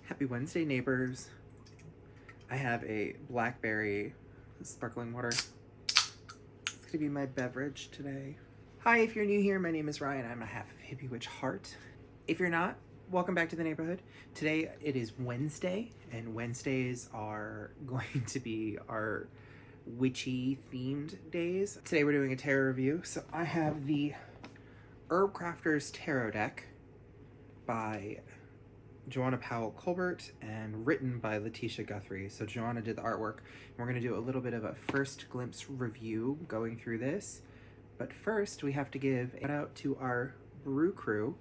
Happy Wednesday, neighbors. I have a blackberry sparkling water. It's gonna be my beverage today. Hi, if you're new here, my name is Ryan. I'm a half of Hippie Witch Heart. If you're not, welcome back to the neighborhood. Today it is Wednesday, and Wednesdays are going to be our witchy themed days. Today we're doing a tarot review. So I have the Herbcrafters Tarot deck by Joanna Powell Colbert and written by Letitia Guthrie. So Joanna did the artwork. We're going to do a little bit of a first glimpse review going through this. But first we have to give a shout out to our brew crew.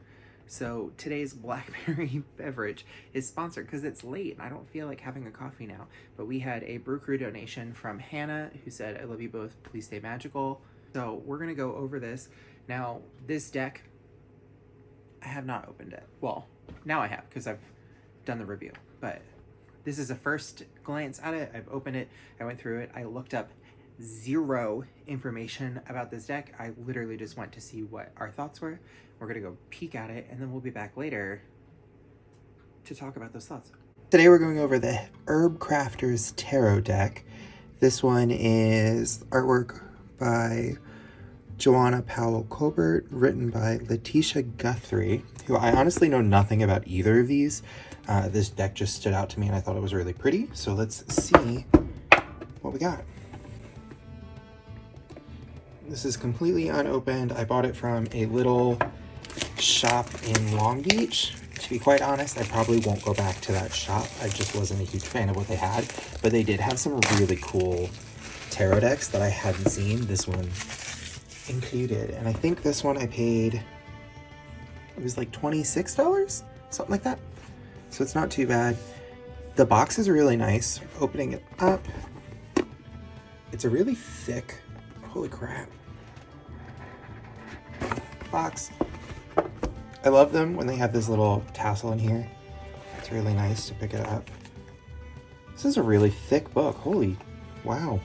So today's blackberry beverage is sponsored because it's late and I don't feel like having a coffee now. But we had a brew crew donation from Hannah who said, "I love you both, please stay magical." So we're going to go over this. Now this deck, I have not opened it. Well, now I have because I've done the review, but this is a first glance at it. I've opened it, I went through it, I looked up zero information about this deck. I literally just went to see what our thoughts were. We're gonna go peek at it and then we'll be back later to talk about those thoughts. Today we're going over the Herbcrafters Tarot deck. This one is artwork by Joanna Powell Colbert, written by Letitia Guthrie, who I honestly know nothing about either of these. This deck just stood out to me and I thought it was really pretty. So let's see what we got. This is completely unopened. I bought it from a little shop in Long Beach. To be quite honest, I probably won't go back to that shop. I just wasn't a huge fan of what they had, but they did have some really cool tarot decks that I hadn't seen. This one included, and I think this one I paid, it was like $26, something like that. So it's not too bad. The box is really nice. Opening it up, it's a really thick, holy crap, box. I love them when they have this little tassel in here. It's really nice to pick it up. This is a really thick book. Holy wow.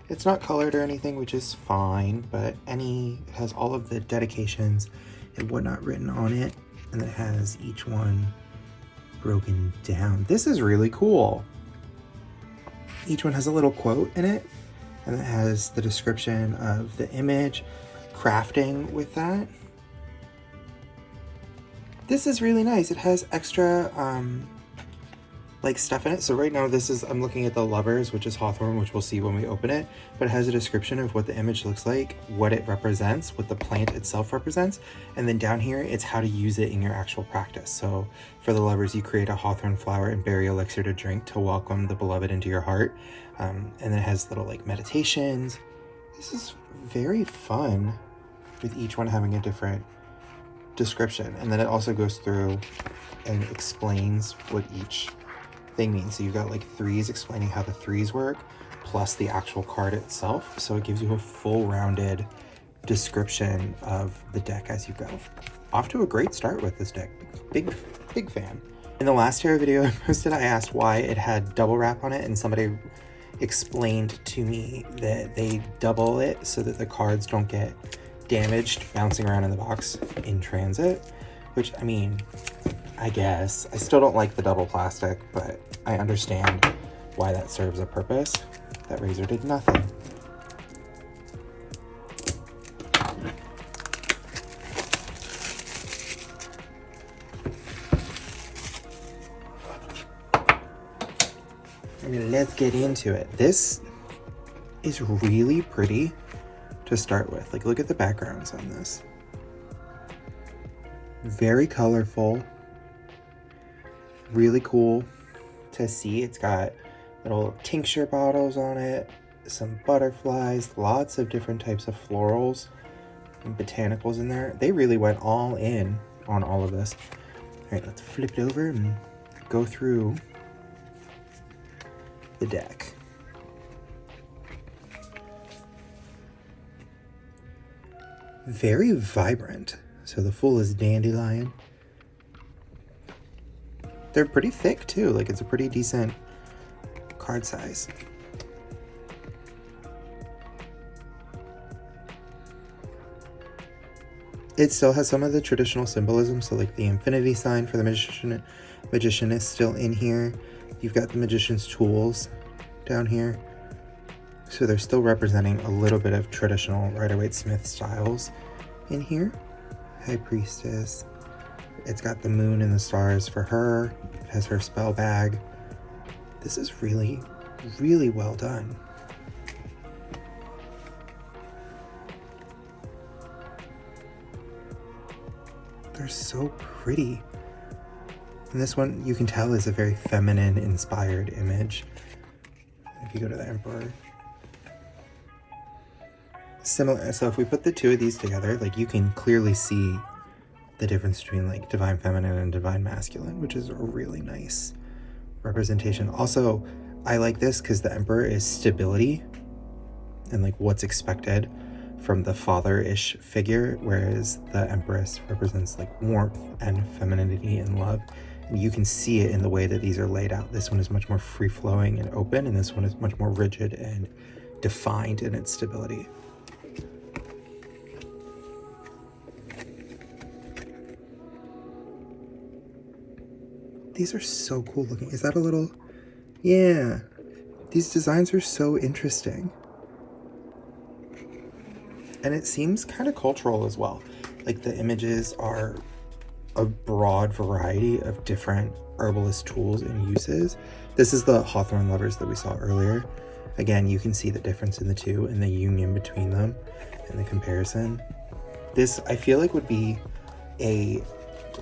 It's not colored or anything, which is fine, but it has all of the dedications and whatnot written on it, and then it has each one broken down. This is really cool. Each one has a little quote in it, and it has the description of the image, crafting with that. This is really nice. It has extra like stuff in it. So right now I'm looking at the lovers, which is Hawthorn, which we'll see when we open it, but it has a description of what the image looks like, what it represents, what the plant itself represents, and then down here it's how to use it in your actual practice. So for the lovers, you create a hawthorn flower and berry elixir to drink to welcome the beloved into your heart. And then it has little like meditations. This is very fun, with each one having a different description, and then it also goes through and explains what each thing means. So you've got like threes explaining how the threes work, plus the actual card itself. So it gives you a full rounded description of the deck as you go. Off to a great start with this deck. Big fan. In the last tarot video I posted, I asked why it had double wrap on it, and somebody explained to me that they double it so that the cards don't get damaged bouncing around in the box in transit, which, I mean, I guess. I still don't like the double plastic, but I understand why that serves a purpose. That razor did nothing. I mean, let's get into it. This is really pretty to start with. Like, look at the backgrounds on this. Very colorful. Really cool to see. It's got little tincture bottles on it, some butterflies, lots of different types of florals and botanicals in there. They really went all in on all of this. All right, let's flip it over and go through the deck. Very vibrant. So the Fool is dandelion. They're pretty thick too, like it's a pretty decent card size. It still has some of the traditional symbolism, so like the infinity sign for the magician is still in here. You've got the magician's tools down here. So they're still representing a little bit of traditional Rider-Waite-Smith styles in here. High Priestess. It's got the moon and the stars for her. It has her spell bag. This is really, really well done. They're so pretty. And this one, you can tell, is a very feminine inspired image. If you go to the Emperor. Similar, so if we put the two of these together, like you can clearly see the difference between like divine feminine and divine masculine, which is a really nice representation. Also, I like this because the Emperor is stability and like what's expected from the father-ish figure, whereas the Empress represents like warmth and femininity and love. And you can see it in the way that these are laid out. This one is much more free-flowing and open, and this one is much more rigid and defined in its stability. These are so cool looking. Is that a little... Yeah. These designs are so interesting. And it seems kind of cultural as well. Like the images are a broad variety of different herbalist tools and uses. This is the Hawthorne lovers that we saw earlier. Again, you can see the difference in the two and the union between them and the comparison. This, I feel like, would be a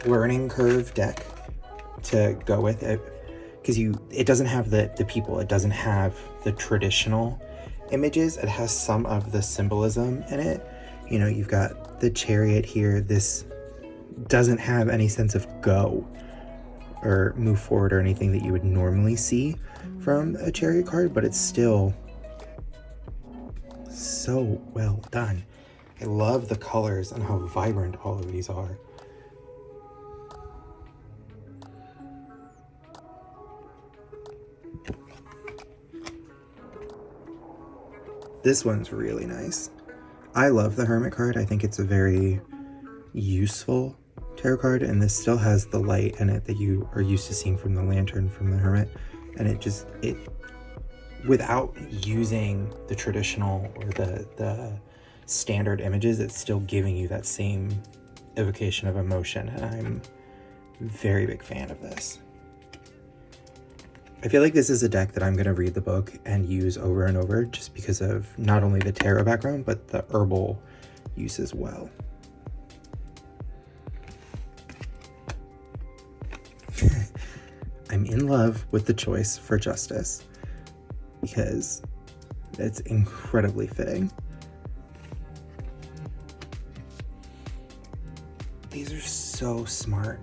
learning curve deck to go with it, because it doesn't have the people, it doesn't have the traditional images, it has some of the symbolism in it. You know, you've got the chariot here. This doesn't have any sense of go or move forward or anything that you would normally see from a chariot card, but it's still so well done. I love the colors and how vibrant all of these are. This one's really nice. I love the Hermit card. I think it's a very useful tarot card, and this still has the light in it that you are used to seeing from the lantern from the Hermit. And it without using the traditional or the standard images, it's still giving you that same evocation of emotion, and I'm a very big fan of this. I feel like this is a deck that I'm going to read the book and use over and over, just because of not only the tarot background, but the herbal use as well. I'm in love with the choice for Justice because it's incredibly fitting. These are so smart.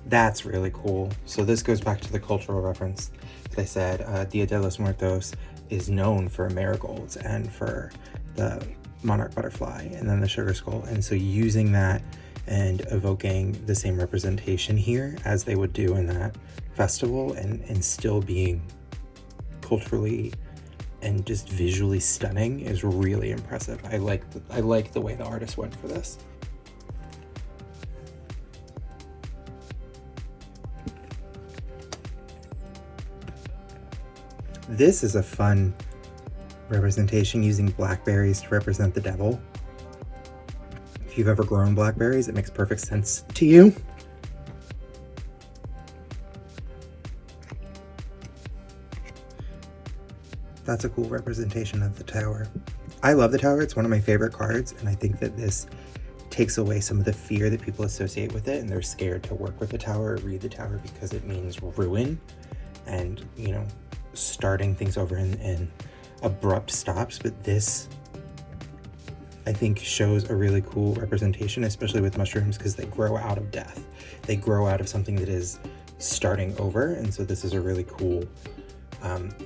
That's really cool. So this goes back to the cultural reference. As I said, Dia de los Muertos is known for marigolds and for the monarch butterfly and then the sugar skull. And so using that and evoking the same representation here as they would do in that festival, and still being culturally and just visually stunning is really impressive. I like the way the artist went for this. This is a fun representation, using blackberries to represent the devil. If you've ever grown blackberries, it makes perfect sense to you. That's a cool representation of the tower. I love the tower. It's one of my favorite cards, and I think that this takes away some of the fear that people associate with it, and they're scared to work with the tower or read the tower because it means ruin and, you know, starting things over in abrupt stops. But this, I think, shows a really cool representation, especially with mushrooms, because they grow out of death. They grow out of something that is starting over, and so this is a really cool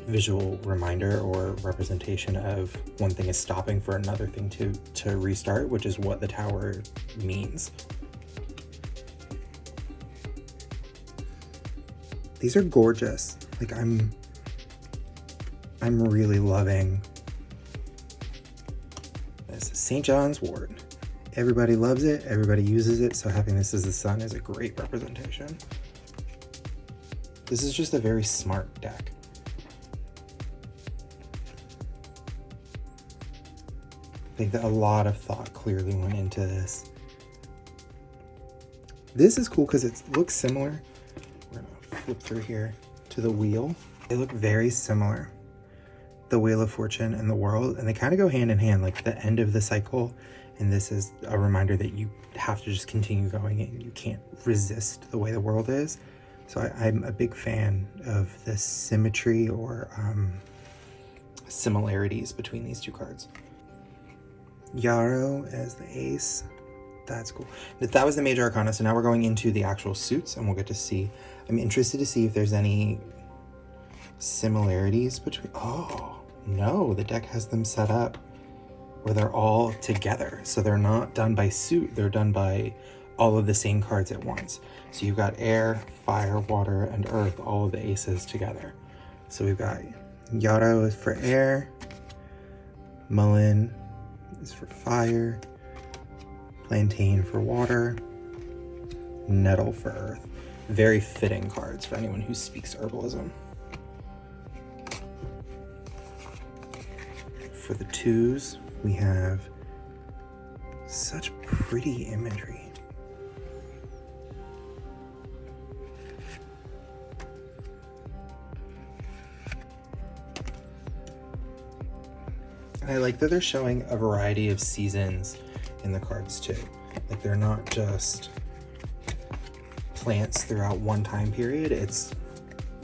visual reminder or representation of one thing is stopping for another thing to restart, which is what the tower means. These are gorgeous. Like, I'm really loving is St. John's Wort. Everybody loves it, everybody uses it, so having this as the sun is a great representation. This is just a very smart deck. I think that a lot of thought clearly went into this. This is cool because it looks similar. We're gonna flip through here to the wheel. They look very similar. The Wheel of Fortune and the World, and they kind of go hand in hand, like the end of the cycle. And this is a reminder that you have to just continue going and you can't resist the way the world is. So I'm a big fan of the symmetry or similarities between these two cards. Yarrow as the ace. That's cool. That was the major arcana, so now we're going into the actual suits and we'll get to see. I'm interested to see if there's any similarities between... Oh, no, the deck has them set up where they're all together. So they're not done by suit, they're done by all of the same cards at once. So you've got air, fire, water, and earth, all of the aces together. So we've got Yarrow is for air, Mullein is for fire, Plantain for water, Nettle for earth. Very fitting cards for anyone who speaks herbalism. For the twos, we have such pretty imagery. And I like that they're showing a variety of seasons in the cards too. Like they're not just plants throughout one time period, it's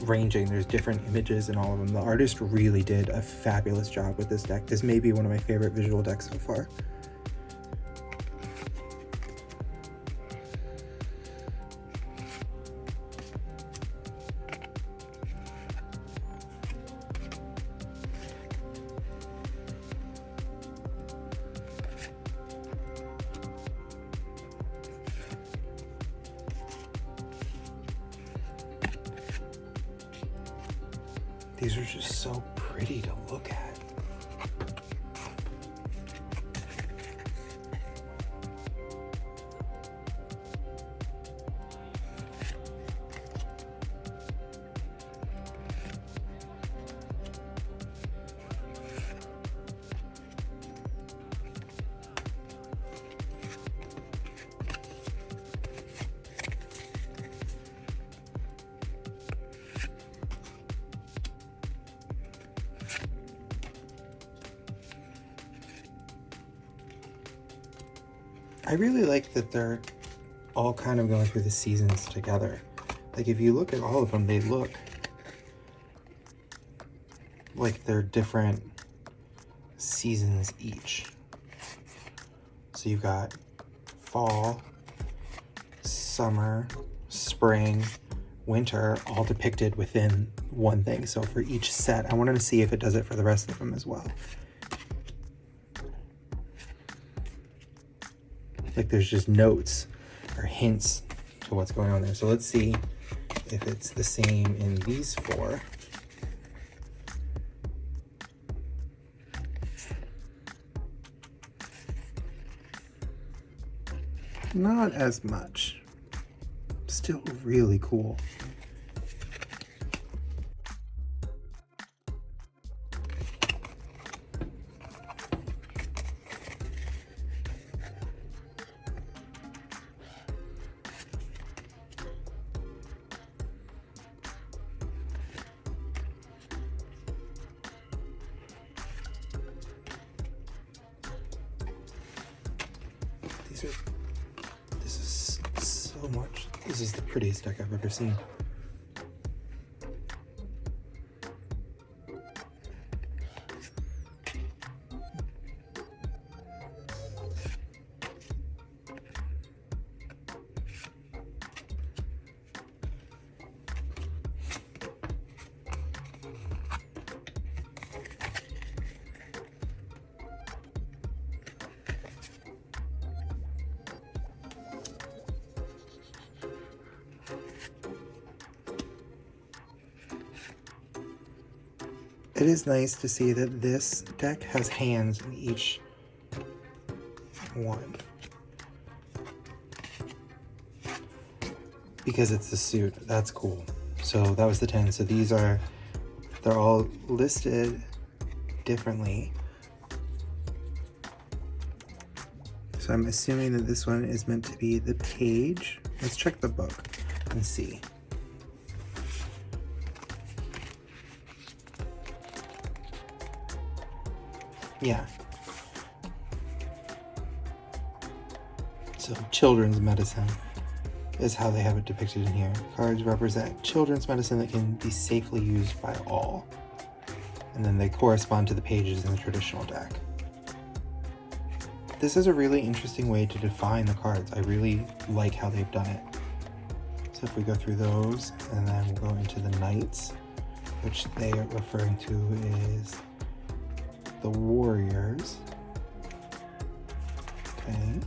ranging. There's different images in all of them. The artist really did a fabulous job with this deck. This may be one of my favorite visual decks so far. These are just so pretty to look at. I really like that they're all kind of going through the seasons together. Like if you look at all of them, they look like they're different seasons each. So you've got fall, summer, spring, winter, all depicted within one thing. So for each set, I wanted to see if it does it for the rest of them as well. Like there's just notes or hints to what's going on there. So let's see if it's the same in these four. Not as much. Still really cool. This is so much. This is the prettiest deck I've ever seen. It is nice to see that this deck has hands in each 1. Because it's the suit. That's cool. So that was the 10. So these are, they're all listed differently. So I'm assuming that this one is meant to be the page. Let's check the book and see. Yeah. So children's medicine is how they have it depicted in here. Cards represent children's medicine that can be safely used by all. And then they correspond to the pages in the traditional deck. This is a really interesting way to define the cards. I really like how they've done it. So if we go through those, and then we'll go into the knights, which they are referring to is the warriors. Okay.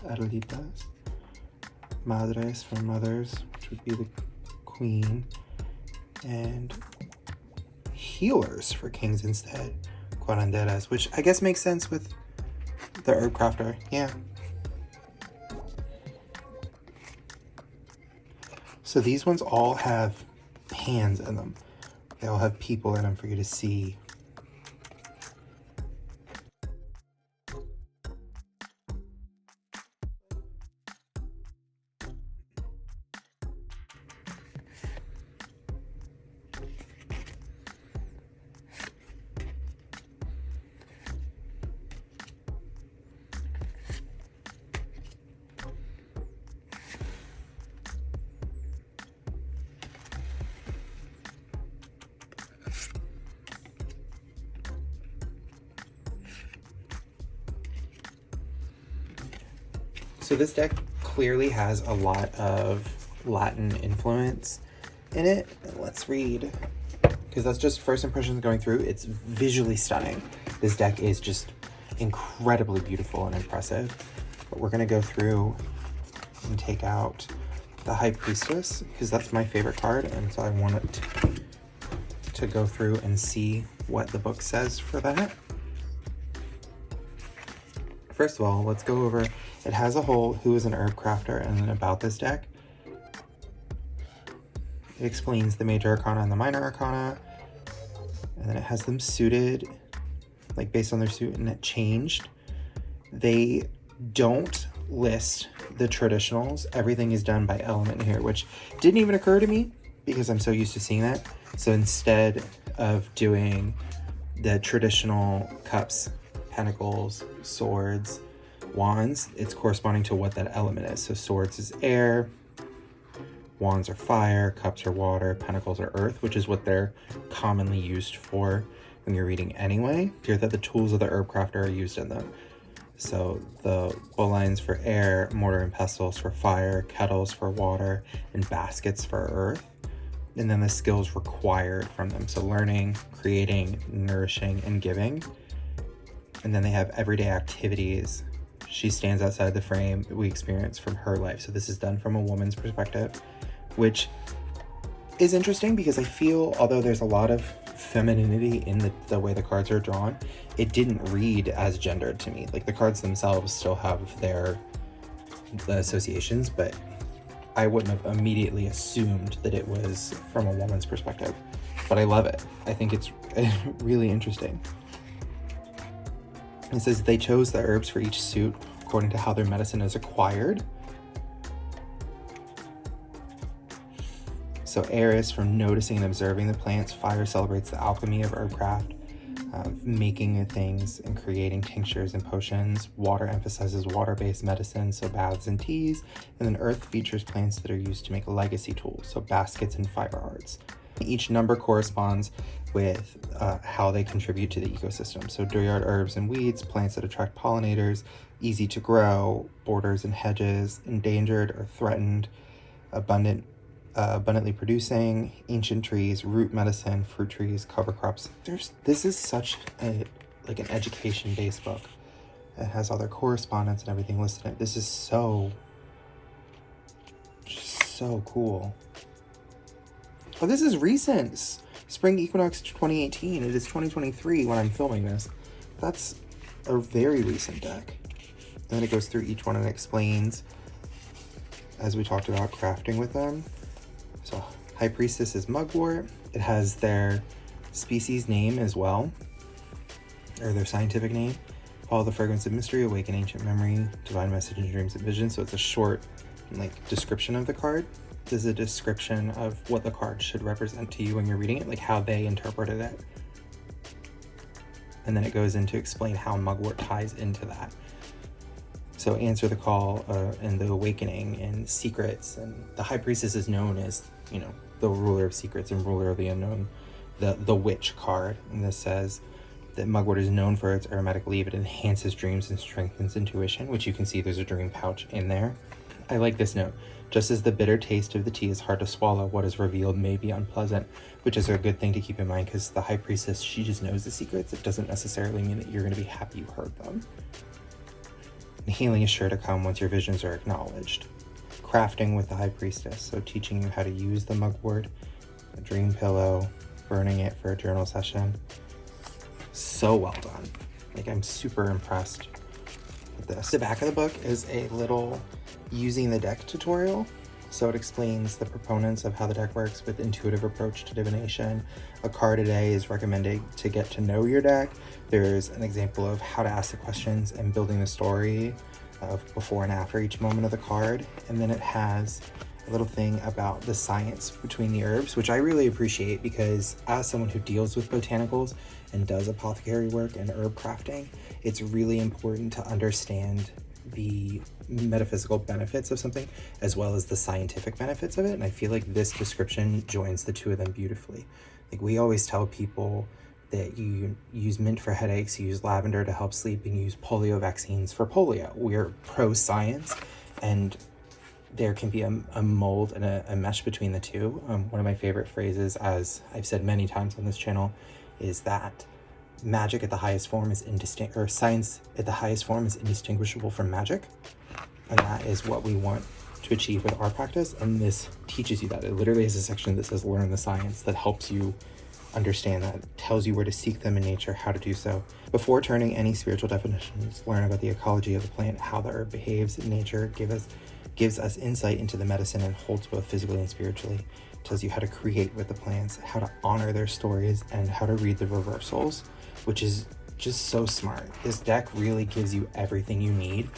Abuelitas. Madres for mothers, which would be the queen. And healers for kings instead. Curanderas, which I guess makes sense with the Herbcrafter. Yeah. So these ones all have hands in them. They all have people in them for you to see. So this deck clearly has a lot of Latin influence in it. Let's read, because that's just first impressions going through. It's visually stunning. This deck is just incredibly beautiful and impressive. But we're gonna go through and take out the High Priestess, because that's my favorite card, and so I want it to go through and see what the book says for that. First of all, let's go over, it has a whole who is an Herbcrafter and then about this deck. It explains the major arcana and the minor arcana, and then it has them suited, like based on their suit, and it changed. They don't list the traditionals. Everything is done by element here, which didn't even occur to me because I'm so used to seeing that. So instead of doing the traditional cups, pentacles, swords, wands, it's corresponding to what that element is. So swords is air, wands are fire, cups are water, pentacles are earth, which is what they're commonly used for when you're reading anyway. Here that the tools of the Herbcrafter are used in them. So the bowlines for air, mortar and pestles for fire, kettles for water, and baskets for earth. And then the skills required from them. So learning, creating, nourishing, and giving. And then they have everyday activities. She stands outside the frame that we experience from her life. So this is done from a woman's perspective, which is interesting because I feel, although there's a lot of femininity in the way the cards are drawn, it didn't read as gendered to me. Like the cards themselves still have the associations, but I wouldn't have immediately assumed that it was from a woman's perspective. But I love it. I think it's really interesting. It says they chose the herbs for each suit according to how their medicine is acquired. So air is from noticing and observing the plants. Fire celebrates the alchemy of herbcraft, making things and creating tinctures and potions. Water emphasizes water-based medicine, so baths and teas. And then earth features plants that are used to make legacy tools, so baskets and fiber arts. Each number corresponds with how they contribute to the ecosystem. So dooryard herbs and weeds, plants that attract pollinators, easy to grow, borders and hedges, endangered or threatened, abundantly producing, ancient trees, root medicine, fruit trees, cover crops. This is such an education-based book. It has all their correspondence and everything listed in it. This is so cool. Oh, this is recent. Spring Equinox 2018. It is 2023 when I'm filming this. That's a very recent deck. And then it goes through each one and explains, as we talked about, crafting with them. So High Priestess is mugwort. It has their species name as well, or their scientific name. Follow the fragrance of mystery, awaken ancient memory, divine message in dreams and visions. So it's a short like description of the card. This is a description of what the card should represent to you when you're reading it, like how they interpreted it. And then it goes into explain how mugwort ties into that. So answer the call and the awakening and secrets. And the High Priestess is known as, you know, the ruler of secrets and ruler of the unknown, the witch card. And this says that mugwort is known for its aromatic leaf. It enhances dreams and strengthens intuition, which you can see there's a dream pouch in there. I like this note. Just as the bitter taste of the tea is hard to swallow, what is revealed may be unpleasant, which is a good thing to keep in mind because the High Priestess, she just knows the secrets. It doesn't necessarily mean that you're going to be happy you heard them. And healing is sure to come once your visions are acknowledged. Crafting with the High Priestess, so teaching you how to use the mugwort, a dream pillow, burning it for a journal session. So well done. Like, I'm super impressed with this. The back of the book is a little using the deck tutorial. So it explains the proponents of how the deck works with intuitive approach to divination. A card a day is recommended to get to know your deck. There's an example of how to ask the questions and building the story of before and after each moment of the card. And then it has a little thing about the science between the herbs, which I really appreciate because as someone who deals with botanicals and does apothecary work and herb crafting, it's really important to understand the metaphysical benefits of something as well as the scientific benefits of it. And I feel like this description joins the two of them beautifully. Like, we always tell people that you use mint for headaches, you use lavender to help sleep, and you use polio vaccines for polio. We're pro-science, and there can be a mold and a mesh between the two. One of my favorite phrases, as I've said many times on this channel, is that magic at the highest form is science at the highest form is indistinguishable from magic. And that is what we want to achieve with our practice. And this teaches you that. It literally has a section that says learn the science that helps you understand that, tells you where to seek them in nature, how to do so. Before turning any spiritual definitions, learn about the ecology of the plant, how the herb behaves in nature, gives us insight into the medicine and holds both physically and spiritually. Tells you how to create with the plants, how to honor their stories, and how to read the reversals, which is just so smart. This deck really gives you everything you need.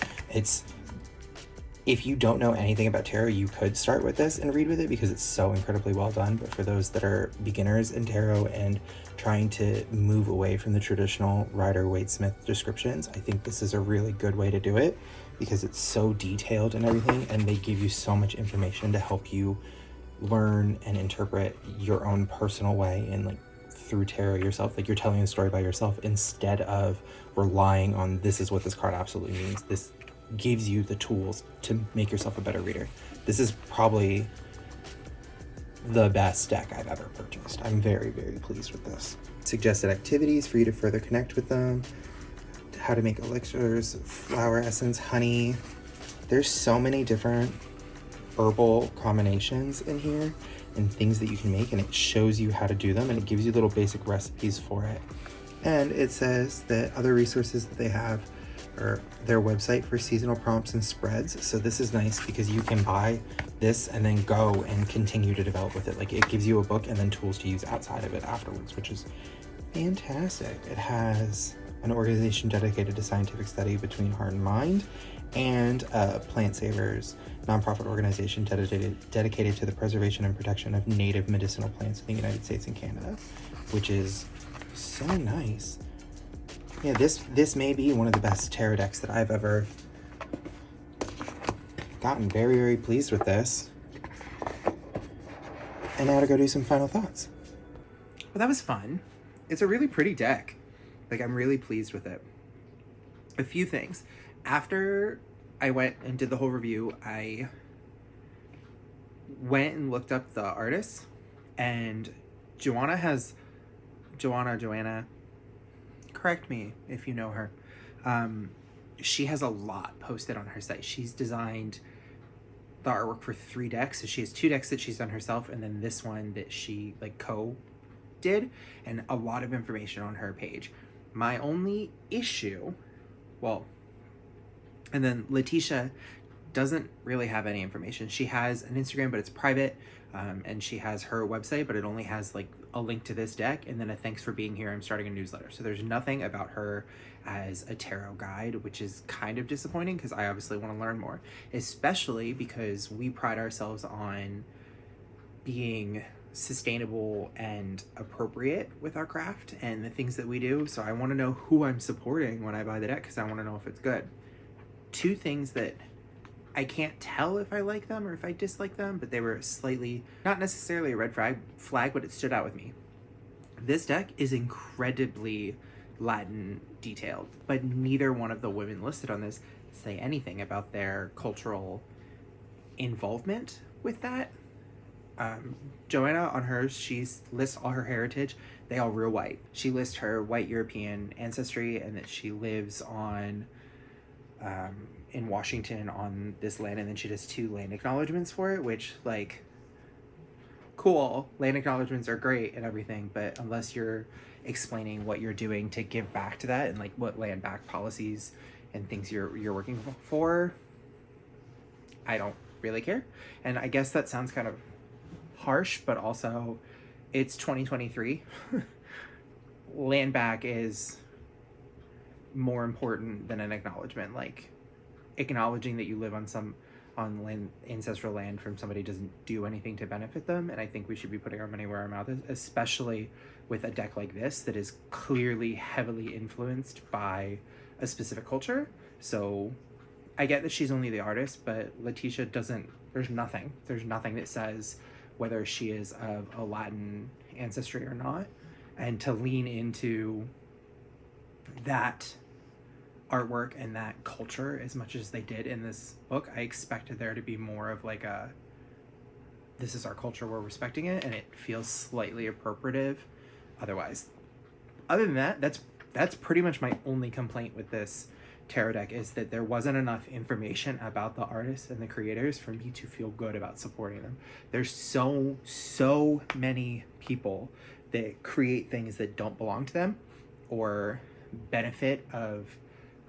If you don't know anything about tarot, you could start with this and read with it because it's so incredibly well done. But for those that are beginners in tarot and trying to move away from the traditional Rider-Waite-Smith descriptions, I think this is a really good way to do it because it's so detailed and everything, and they give you so much information to help you learn and interpret your own personal way and like through tarot yourself. Like, you're telling a story by yourself instead of relying on this is what this card absolutely means. This gives you the tools to make yourself a better reader. This is probably the best deck I've ever purchased. I'm very, very pleased with this. Suggested activities for you to further connect with them. How to make elixirs, flower essence, honey. There's so many different herbal combinations in here and things that you can make, and it shows you how to do them, and it gives you little basic recipes for it. And it says that other resources that they have are their website for seasonal prompts and spreads. So this is nice because you can buy this and then go and continue to develop with it. Like, it gives you a book and then tools to use outside of it afterwards, which is fantastic. It has an organization dedicated to scientific study between heart and mind, and Plant Savers, nonprofit organization dedicated to the preservation and protection of native medicinal plants in the United States and Canada, which is so nice. Yeah, this may be one of the best tarot decks that I've ever gotten. Very, very pleased with this. And now to go do some final thoughts. Well, that was fun. It's a really pretty deck. Like, I'm really pleased with it. A few things. After I went and did the whole review, I went and looked up the artists, and Joanna, correct me if you know her. She has a lot posted on her site. She's designed the artwork for 3 decks. So she has 2 decks that she's done herself, and then this one that she like co-did, and a lot of information on her page. My only issue, well, And then Letitia doesn't really have any information. She has an Instagram, but it's private, and she has her website, but it only has like a link to this deck and then a thanks for being here, I'm starting a newsletter. So there's nothing about her as a tarot guide, which is kind of disappointing because I obviously want to learn more, especially because we pride ourselves on being sustainable and appropriate with our craft and the things that we do. So I want to know who I'm supporting when I buy the deck because I want to know if it's good. Two things that I can't tell if I like them or if I dislike them, but they were slightly, not necessarily a red flag, but it stood out with me. This deck is incredibly Latin detailed, but neither one of the women listed on this say anything about their cultural involvement with that. Joanna, on hers, she lists all her heritage. They all real white. She lists her white European ancestry and that she lives on in Washington on this land, and then she does 2 land acknowledgements for it, which, like, cool, land acknowledgements are great and everything, but unless you're explaining what you're doing to give back to that and like what land back policies and things you're working for, I don't really care. And I guess that sounds kind of harsh, but also it's 2023. Land back is more important than an acknowledgement. Like, acknowledging that you live on land, ancestral land from somebody doesn't do anything to benefit them, and I think we should be putting our money where our mouth is, especially with a deck like this that is clearly heavily influenced by a specific culture. So I get that she's only the artist, but Letitia doesn't, there's nothing that says whether she is of a Latin ancestry or not. And to lean into that artwork and that culture as much as they did in this book, I expected there to be more of like a, this is our culture, we're respecting it, and it feels slightly appropriative otherwise. Other than that, that's pretty much my only complaint with this tarot deck, is that there wasn't enough information about the artists and the creators for me to feel good about supporting them. There's so many people that create things that don't belong to them or benefit of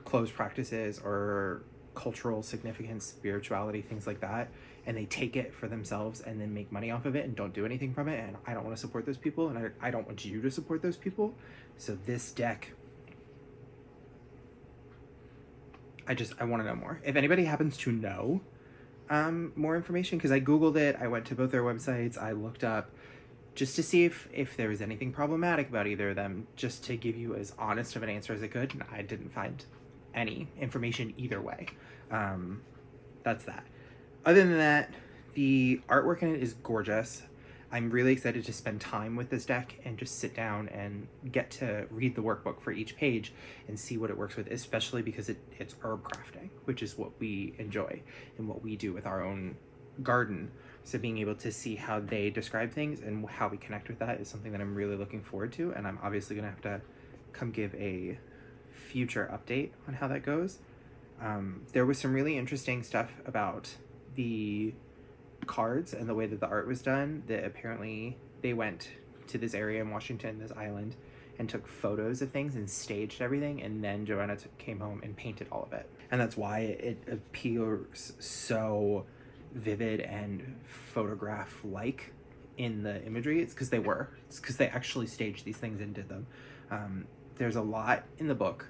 closed practices or cultural significance, spirituality, things like that, and they take it for themselves and then make money off of it and don't do anything from it, and I don't want to support those people, and I don't want you to support those people. So this deck, I want to know more. If anybody happens to know more information, because I googled it, I went to both their websites, I looked up just to see if there was anything problematic about either of them, just to give you as honest of an answer as I could, and I didn't find any information either way. That's that. Other than that, the artwork in it is gorgeous. I'm really excited to spend time with this deck and just sit down and get to read the workbook for each page and see what it works with, especially because it's herb crafting, which is what we enjoy and what we do with our own garden. So being able to see how they describe things and how we connect with that is something that I'm really looking forward to, and I'm obviously going to have to come give a future update on how that goes. There was some really interesting stuff about the cards and the way that the art was done, that apparently they went to this area in Washington, this island, and took photos of things and staged everything, and then Joanna came home and painted all of it. And that's why it appears so vivid and photograph-like in the imagery. It's because they actually staged these things and did them. There's a lot in the book,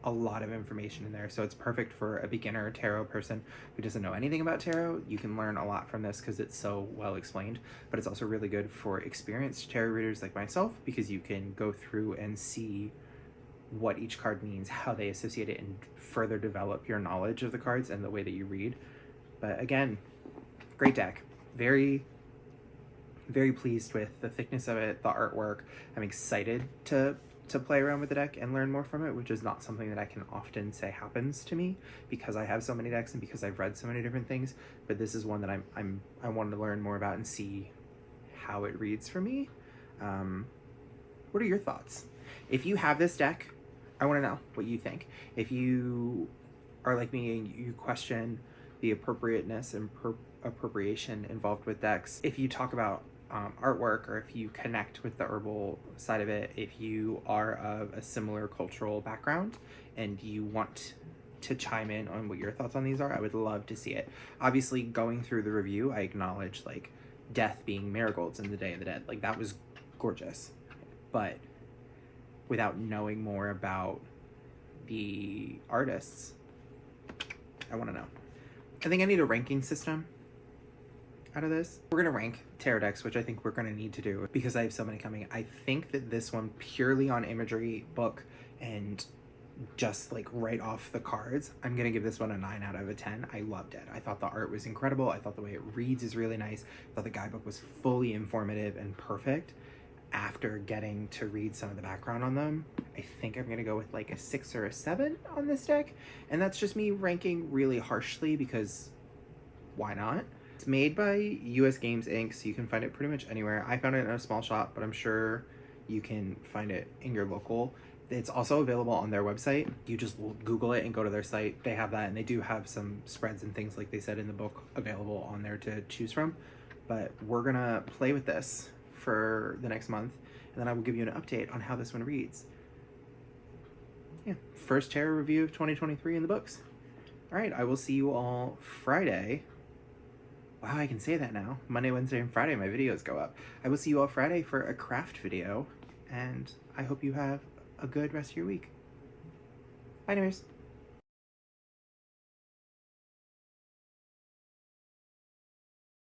a lot of information in there, so it's perfect for a beginner tarot person who doesn't know anything about tarot. You can learn a lot from this because it's so well explained, but it's also really good for experienced tarot readers like myself, because you can go through and see what each card means, how they associate it, and further develop your knowledge of the cards and the way that you read. But again, great deck. Very, very pleased with the thickness of it, the artwork. I'm excited to play around with the deck and learn more from it, which is not something that I can often say happens to me because I have so many decks and because I've read so many different things. But this is one that I wanted to learn more about and see how it reads for me. What are your thoughts? If you have this deck, I want to know what you think. If you are like me and you question the appropriateness and appropriation involved with decks, if you talk about artwork, or if you connect with the herbal side of it, if you are of a similar cultural background and you want to chime in on what your thoughts on these are. I would love to see it. Obviously, going through the review, I acknowledge like death being marigolds in the Day of the Dead. Like that was gorgeous. But without knowing more about the artists, I want to know. I think I need a ranking system out of this. We're going to rank tarot decks, which I think we're going to need to do because I have so many coming. I think that this one, purely on imagery, book, and just like right off the cards, I'm going to give this one a 9 out of 10. I loved it. I thought the art was incredible. I thought the way it reads is really nice. I thought the guidebook was fully informative and perfect. After getting to read some of the background on them, I think I'm going to go with like a 6 or a 7 on this deck. And that's just me ranking really harshly because why not? It's made by US Games Inc., so you can find it pretty much anywhere. I found it in a small shop, but I'm sure you can find it in your local. It's also available on their website. You just Google it and go to their site. They have that, and they do have some spreads and things like they said in the book available on there to choose from. But we're going to play with this for the next month, and then I will give you an update on how this one reads. Yeah, first tarot review of 2023 in the books. All right, I will see you all Friday. Wow, I can say that now. Monday, Wednesday, and Friday, my videos go up. I will see you all Friday for a craft video, and I hope you have a good rest of your week. Bye, neighbors.